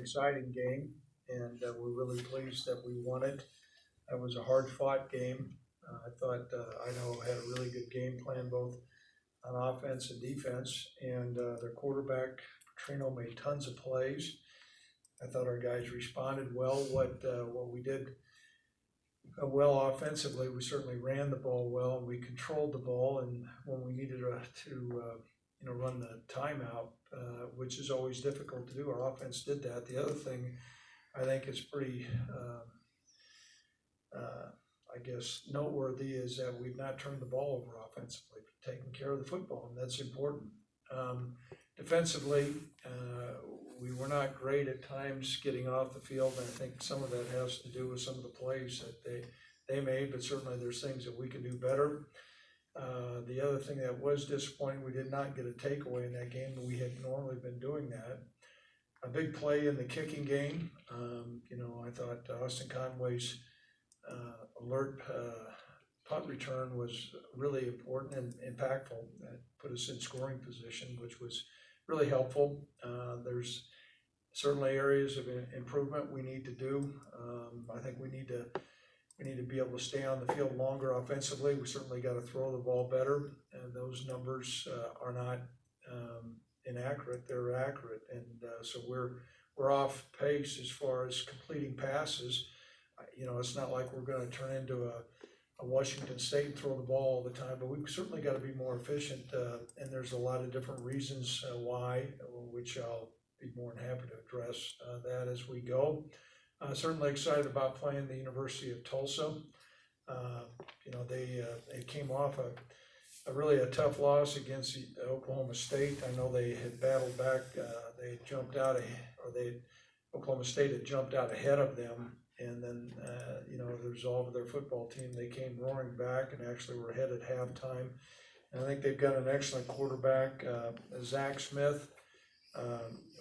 exciting game, and we're really pleased that we won it. It was a hard-fought game. I thought Idaho had a really good game plan, both on offense and defense, and their quarterback, Petrino, made tons of plays. I thought our guys responded well. What we did well offensively, we certainly ran the ball well, and we controlled the ball, and when we needed to run the timeout, which is always difficult to do, our offense did that. The other thing I think is pretty, I guess, noteworthy is that we've not turned the ball over offensively, taking care of the football, and that's important. Defensively, we were not great at times getting off the field, and I think some of that has to do with some of the plays that they made, but certainly there's things that we can do better. The other thing that was disappointing, we did not get a takeaway in that game, but we had normally been doing that. A big play in the kicking game. I thought Austin Conway's alert punt return was really important and impactful. That put us in scoring position, which was really helpful. There's certainly areas of improvement we need to do. I think we need to be able to stay on the field longer offensively. We certainly got to throw the ball better, and those numbers are not inaccurate. They're accurate, and so we're off pace as far as completing passes. It's not like we're going to turn into a Washington State and throw the ball all the time, but we've certainly got to be more efficient, and there's a lot of different reasons why, which I'll be more than happy to address that as we go. Certainly excited about playing the University of Tulsa. They came off a really tough loss against Oklahoma State. I know they had battled back. They jumped out, Oklahoma State had jumped out ahead of them, and then the resolve of their football team, they came roaring back and actually were ahead at halftime. And I think they've got an excellent quarterback, Zach Smith.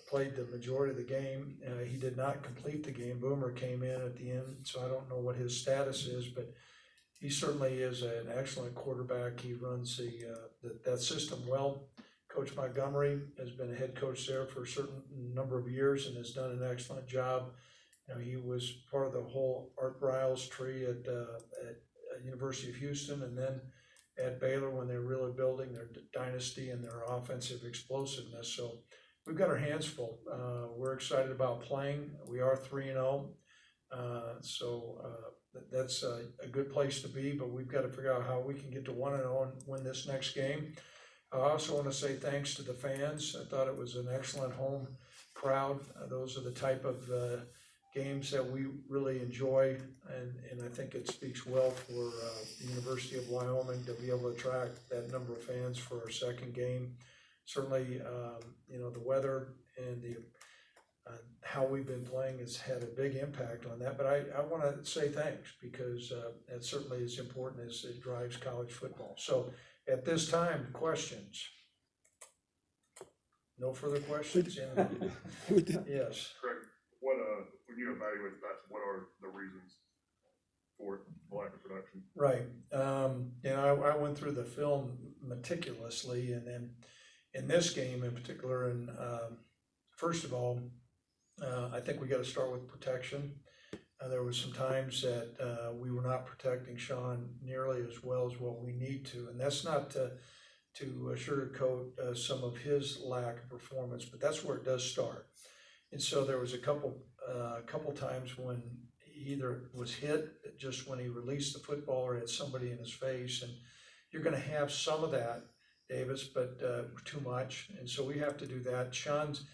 Played the majority of the game. He did not complete the game. Boomer came in at the end, so I don't know what his status is, but he certainly is an excellent quarterback. He runs that system well. Coach Montgomery has been a head coach there for a certain number of years and has done an excellent job. He was part of the whole Art Briles tree at University of Houston, and then at Baylor when they're really building their dynasty and their offensive explosiveness. So we've got our hands full. We're excited about playing. We are 3-0, so that's a good place to be, but we've got to figure out how we can get to 1-0 and win this next game. I also want to say thanks to the fans. I thought it was an excellent home crowd. Those are the type of games that we really enjoy, and I think it speaks well for the University of Wyoming to be able to attract that number of fans for our second game. Certainly, the weather and how we've been playing has had a big impact on that. But I want to say thanks because that certainly is important as it drives college football. So at this time, questions? No further questions? Yes. Craig, when you evaluate that, what are the reasons for the lack of production? Right. I went through the film meticulously, and then in this game in particular, and first of all, I think we got to start with protection. There was some times that we were not protecting Sean nearly as well as what we need to, and that's not to sugarcoat some of his lack of performance, but that's where it does start. And so there was a couple times when he either was hit just when he released the football or had somebody in his face, and you're going to have some of that, Davis, but too much, and so we have to do that. Sean's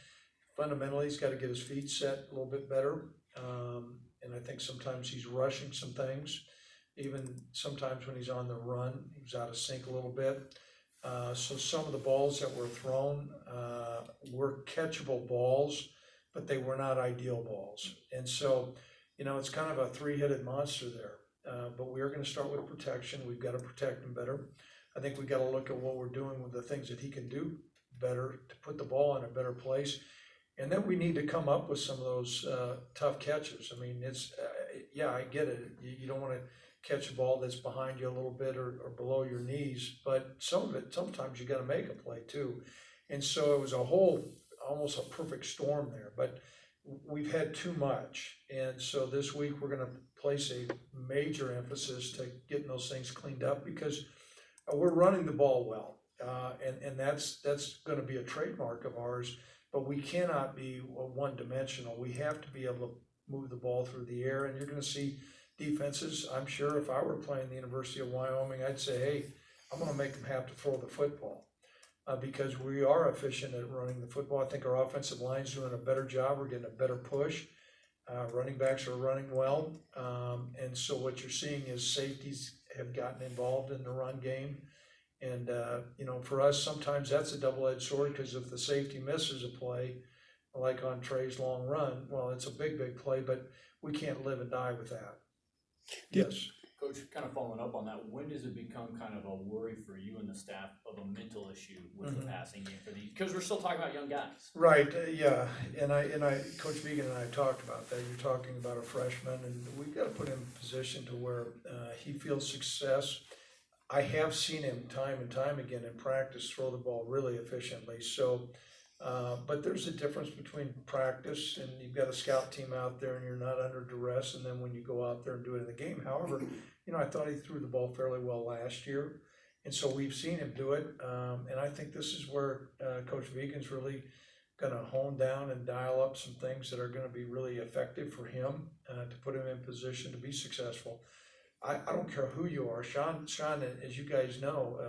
fundamentally, he's got to get his feet set a little bit better, and I think sometimes he's rushing some things. Even sometimes when he's on the run, he was out of sync a little bit. So some of the balls that were thrown were catchable balls, but they were not ideal balls. And so, it's kind of a three-headed monster there. But we are going to start with protection. We've got to protect him better. I think we've got to look at what we're doing with the things that he can do better to put the ball in a better place. And then we need to come up with some of those tough catches. I mean, I get it. You don't want to catch a ball that's behind you a little bit or below your knees, but some of it, sometimes you got to make a play too. And so it was almost a perfect storm there. But we've had too much. And so this week, we're gonna place a major emphasis to getting those things cleaned up, because we're running the ball well. And that's gonna be a trademark of ours, but we cannot be one-dimensional. We have to be able to move the ball through the air, and you're gonna see defenses. I'm sure if I were playing the University of Wyoming, I'd say, hey, I'm gonna make them have to throw the football. Because we are efficient at running the football. I think our offensive line's doing a better job. We're getting a better push. Running backs are running well. And so what you're seeing is safeties have gotten involved in the run game. And, for us, sometimes that's a double-edged sword, because if the safety misses a play, like on Trey's long run, well, it's a big, big play, but we can't live and die with that. Yes. Coach, kind of following up on that, when does it become kind of a worry for you and the staff of a mental issue with the passing game for these? Because we're still talking about young guys. Right, yeah, and Coach Vegan and I talked about that. You're talking about a freshman, and we've got to put him in a position to where he feels success. I have seen him time and time again in practice throw the ball really efficiently. So, but there's a difference between practice and you've got a scout team out there and you're not under duress, and then when you go out there and do it in the game. However, I thought he threw the ball fairly well last year, and so we've seen him do it. And I think this is where Coach Vegan's really going to hone down and dial up some things that are going to be really effective for him to put him in position to be successful. I don't care who you are. Sean, as you guys know,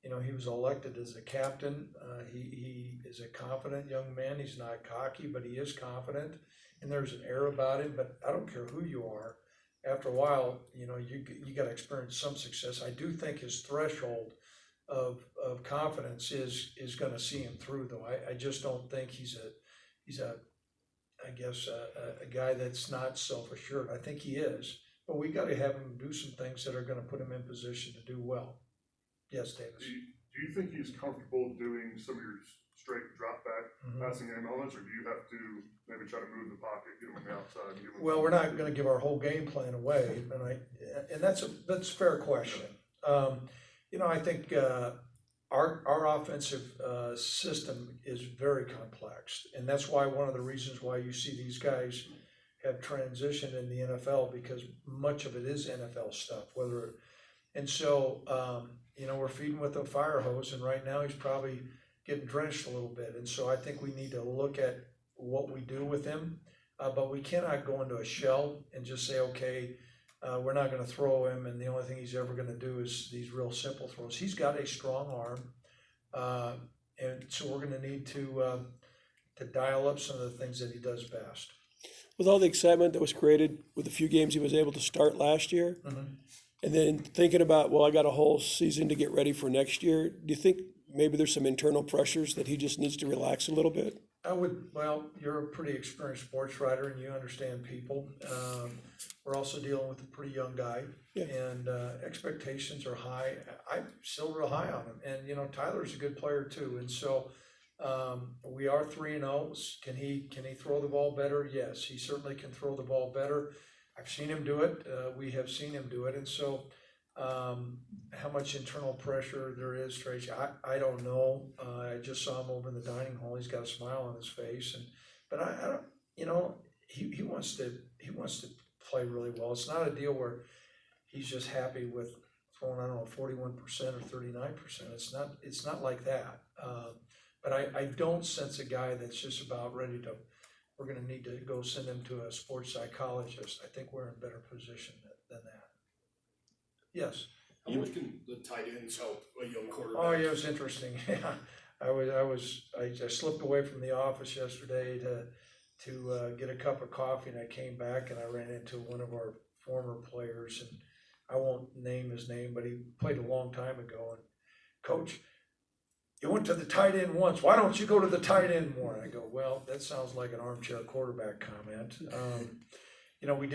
he was elected as a captain. He is a confident young man. He's not cocky, but he is confident, and there's an air about him. But I don't care who you are. After a while, you got to experience some success. I do think his threshold of confidence is going to see him through, though. I just don't think he's a guy that's not self-assured. I think he is, but we got to have him do some things that are going to put him in position to do well. Yes, Davis. Do you think he's comfortable doing some of your straight drop back passing game elements, or do you have to maybe try to move the pocket, get him on the outside? Well, we're not going to give our whole game plan away, and that's a fair question. I think our offensive system is very complex, and that's why one of the reasons why you see these guys have transitioned in the NFL, because much of it is NFL stuff. We're feeding with a fire hose, and right now he's probably getting drenched a little bit. And so I think we need to look at what we do with him, but we cannot go into a shell and just say, okay, we're not going to throw him, and the only thing he's ever going to do is these real simple throws. He's got a strong arm, and so we're going to need to dial up some of the things that he does best. With all the excitement that was created with the few games he was able to start last year, and then thinking about, well, I got a whole season to get ready for next year, do you think maybe there's some internal pressures that he just needs to relax a little bit? You're a pretty experienced sports writer and you understand people. We're also dealing with a pretty young guy, and expectations are high. I'm still real high on him, and Tyler's a good player too. And so we are 3-0. Can he throw the ball better? Yes, he certainly can throw the ball better. I've seen him do it. We have seen him do it, and so how much internal pressure there is, Tracy, I don't know. I just saw him over in the dining hall. He's got a smile on his face, but I don't. He wants to play really well. It's not a deal where he's just happy with throwing 41% or 39%. It's not like that. But I don't sense a guy that's just about ready to. We're going to need to go send him to a sports psychologist. I think we're in a better position than that. Yes. How much can the tight ends help a young quarterback? Oh, yeah, it was interesting. Yeah, I slipped away from the office yesterday to get a cup of coffee, and I came back and I ran into one of our former players, and I won't name his name, but he played a long time ago. And Coach, you went to the tight end once. Why don't you go to the tight end more? And I go, well, that sounds like an armchair quarterback comment. We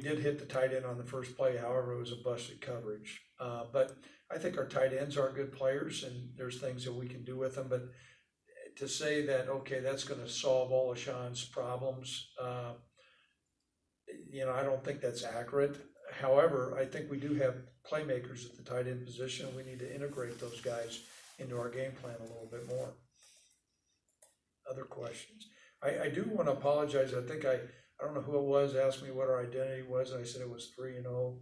did hit the tight end on the first play. However, it was a busted coverage. But I think our tight ends are good players, and there's things that we can do with them. But to say that, okay, that's going to solve all of Sean's problems, I don't think that's accurate. However, I think we do have playmakers at the tight end position. We need to integrate those guys into our game plan a little bit more. Other questions? I do wanna apologize, I think I don't know who it was, asked me what our identity was, and I said it was 3-0.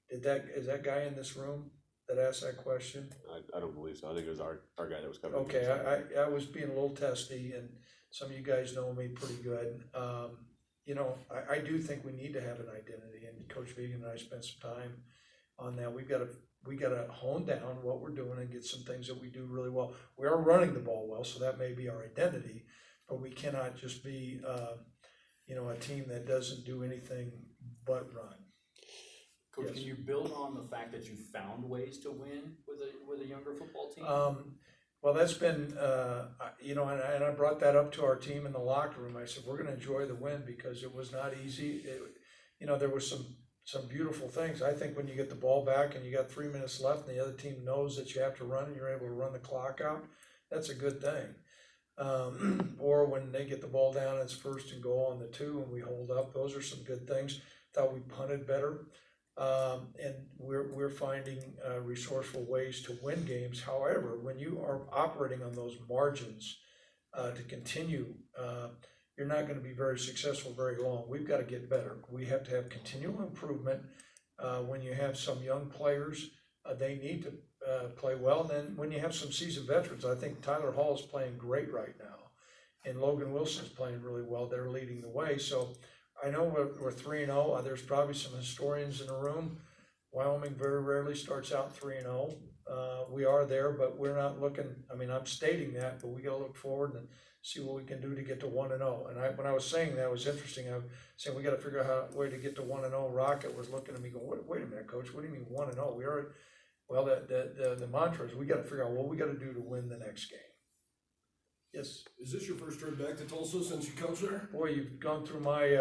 Is that guy in this room that asked that question? I don't believe so. I think it was our guy that was covering. Okay, I was being a little testy, and some of you guys know me pretty good. You know, I do think we need to have an identity, and Coach Vegan and I spent some time on that. We gotta hone down what we're doing and get some things that we do really well. We are running the ball well, so that may be our identity, but we cannot just be, you know, a team that doesn't do anything but run. Coach, Yes. can you build on the fact that you found ways to win with a younger football team? Well, that's been, you know, and I brought that up to our team in the locker room. I said, we're gonna enjoy the win because it was not easy. You know, there was some beautiful things. I think when you get the ball back and you got 3 minutes left and the other team knows that you have to run and you're able to run the clock out, that's a good thing. Or when they get the ball down, it's 1st and goal on the 2 and we hold up, those are some good things. Thought we punted better. And we're finding resourceful ways to win games. However, when you are operating on those margins to continue, you're not going to be very successful very long. We've got to get better. We have to have continual improvement. When you have some young players, they need to play well. And then when you have some seasoned veterans, I think Tyler Hall is playing great right now, and Logan Wilson's playing really well. They're leading the way. So I know we're 3-0. There's probably some historians in the room. Wyoming very rarely starts out 3-0. We are there, but we're not looking. I mean, I'm stating that, but we got to look forward and see what we can do to get to 1-0. And when I was saying that, it was interesting. I was saying we got to figure out a way to get to 1-0. Rocket was looking at me going, wait a minute, Coach. What do you mean 1-0? We are. Well, the mantra is we got to figure out what we got to do to win the next game. Yes. Is this your first trip back to Tulsa since you coached there? Boy, you've gone through my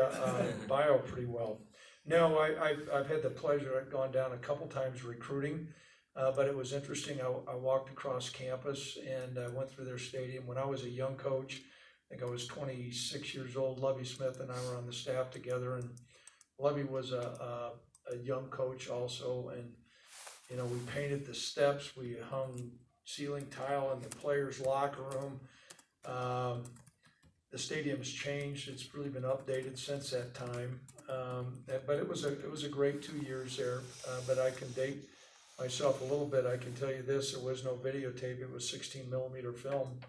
bio pretty well. No, I've had the pleasure. I've gone down a couple times recruiting, but it was interesting. I walked across campus and went through their stadium. When I was a young coach, I think I was 26 years old. Lovey Smith and I were on the staff together, and Lovey was a young coach also. And you know, we painted the steps. We hung ceiling tile in the players' locker room. The stadium's changed. It's really been updated since that time. But it was a great 2 years there. But I can date myself a little bit. I can tell you this: there was no videotape. It was 16 millimeter film,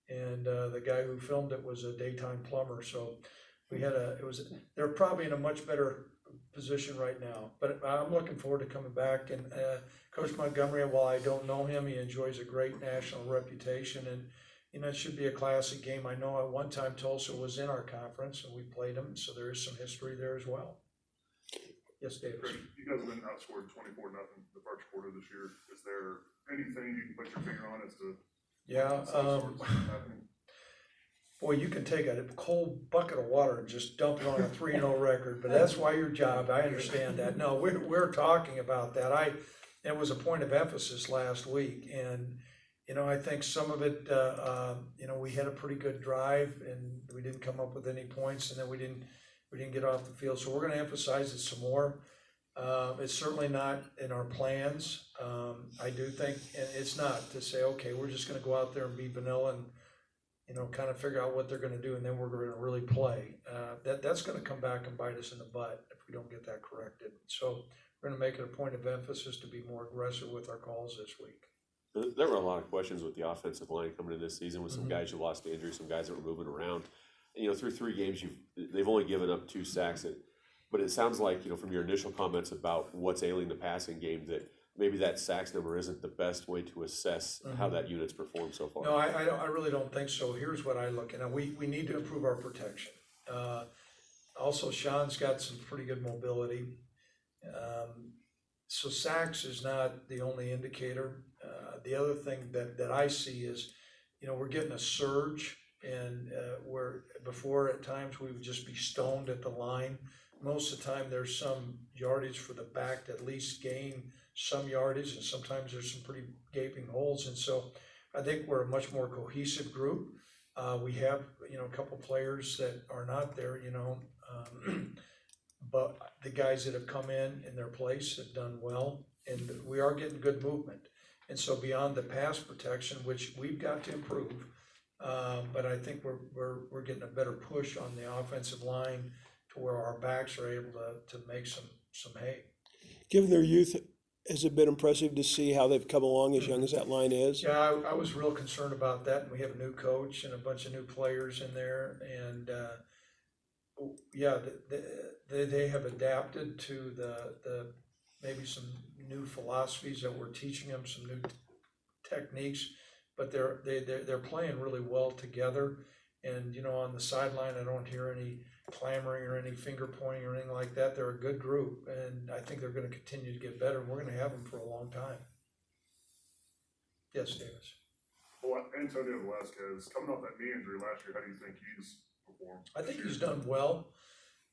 and the guy who filmed it was a daytime plumber. So we had they're probably in a much better position right now. But I'm looking forward to coming back. And Coach Montgomery, while I don't know him, he enjoys a great national reputation, and you know, it should be a classic game. I know at one time Tulsa was in our conference and we played them, so there is some history there as well. Yes, David. Chris, you guys have been outscored 24-0 the first quarter this year. Is there anything you can put your finger on as to happening? Boy, you can take a cold bucket of water and just dump it on a 3-0 record, but that's why your job. I understand that. No, we're talking about that. It was a point of emphasis last week, and you know, I think some of it, you know, we had a pretty good drive and we didn't come up with any points, and then we didn't get off the field. So we're going to emphasize it some more. It's certainly not in our plans. I do think, and it's not to say, okay, we're just going to go out there and be vanilla and, you know, kind of figure out what they're going to do, and then we're going to really play. That's going to come back and bite us in the butt if we don't get that corrected. So we're going to make it a point of emphasis to be more aggressive with our calls this week. There were a lot of questions with the offensive line coming in this season with some guys who lost to injury, some guys that were moving around. And, you know, through 3 games, they've only given up 2 sacks. But it sounds like, you know, from your initial comments about what's ailing the passing game, that maybe that sacks number isn't the best way to assess how that unit's performed so far. No, I really don't think so. Here's what I look at. We need to improve our protection. Also, Sean's got some pretty good mobility. So sacks is not the only indicator. The other thing that I see is, you know, we're getting a surge, and where before at times we would just be stoned at the line. Most of the time there's some yardage for the back to at least gain some yardage, and sometimes there's some pretty gaping holes. And so I think we're a much more cohesive group. We have, you know, a couple players that are not there, you know, but the guys that have come in their place have done well, and we are getting good movement. And so beyond the pass protection, which we've got to improve, But I think we're getting a better push on the offensive line to where our backs are able to make some hay. Given their youth, has it been impressive to see how they've come along as young as that line is? Yeah, I was real concerned about that, and we have a new coach and a bunch of new players in there, and, yeah, they have adapted to the, maybe some new philosophies that we're teaching them, some new techniques, but they're playing really well together. And, you know, on the sideline, I don't hear any clamoring or any finger pointing or anything like that. They're a good group, and I think they're gonna continue to get better, and we're gonna have them for a long time. Yes, Davis? Well, Antonio Velasquez, coming off that knee injury last year, how do you think he's performed? I think he's done well.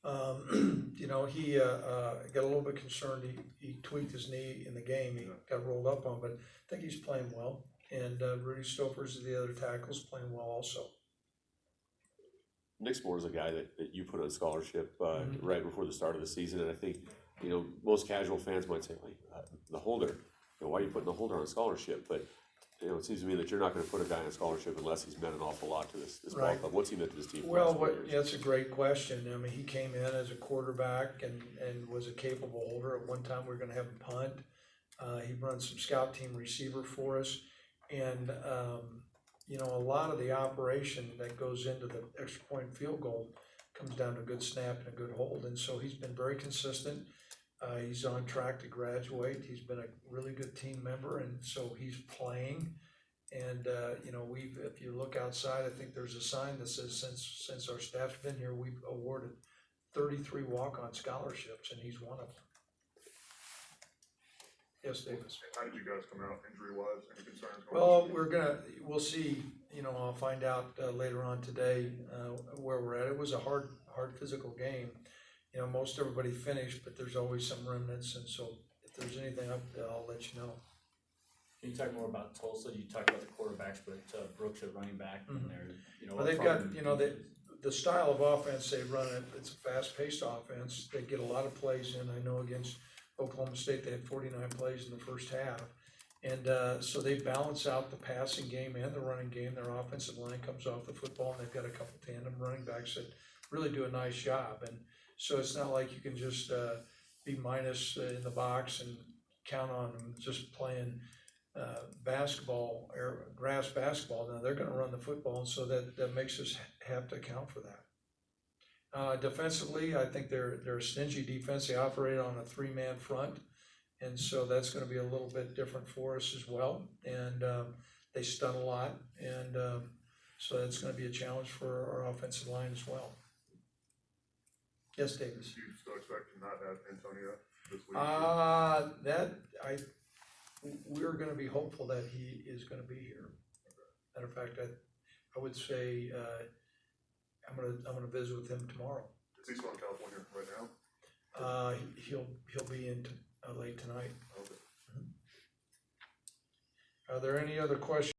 You know, he got a little bit concerned. He tweaked his knee in the game. He got rolled up on, but I think he's playing well. And Rudy Stouffer's the other tackle's playing well also. Nick Moore's a guy that you put on scholarship right before the start of the season, and I think, you know, most casual fans might say, like, the holder, you know, why are you putting the holder on scholarship? But, you know, it seems to me that you're not going to put a guy on scholarship unless he's meant an awful lot to this ball Right. club. What's he meant to this team? For the Well, last 4 years? that's a great question. I mean, he came in as a quarterback and was a capable holder. At one time, we were gonna have him punt. He runs some scout team receiver for us. And, you know, a lot of the operation that goes into the extra point field goal comes down to a good snap and a good hold. And so he's been very consistent. He's on track to graduate. He's been a really good team member, and so he's playing. And, you know, if you look outside, I think there's a sign that says since our staff's been here, we've awarded 33 walk-on scholarships, and he's one of them. Yes, Davis? How did you guys come out injury-wise? Any concerns? Well, we'll see, you know, I'll find out later on today where we're at. It was a hard physical game. You know, most everybody finished, but there's always some remnants, and so if there's anything up there, I'll let you know. Can you talk more about Tulsa? You talked about the quarterbacks, but Brooks at running back, and they're, you know. Well, they've got, you know, the style of offense they run, it's a fast-paced offense. They get a lot of plays in. I know against Oklahoma State, they had 49 plays in the first half. And so they balance out the passing game and the running game. Their offensive line comes off the football, and they've got a couple tandem running backs that really do a nice job. And so it's not like you can just be minus in the box and count on them just playing basketball or grass basketball. Now they're going to run the football, and so that makes us have to account for that. Defensively, I think they're a stingy defense. They operate on a three-man front, and so that's going to be a little bit different for us as well. And they stun a lot, and so that's going to be a challenge for our offensive line as well. Yes, Davis? Do you still expect to not have Antonio this week? We're going to be hopeful that he is going to be here. Matter of fact, I would say I'm gonna visit with him tomorrow. Is he still in California right now? He'll be in late tonight. Okay. Are there any other questions?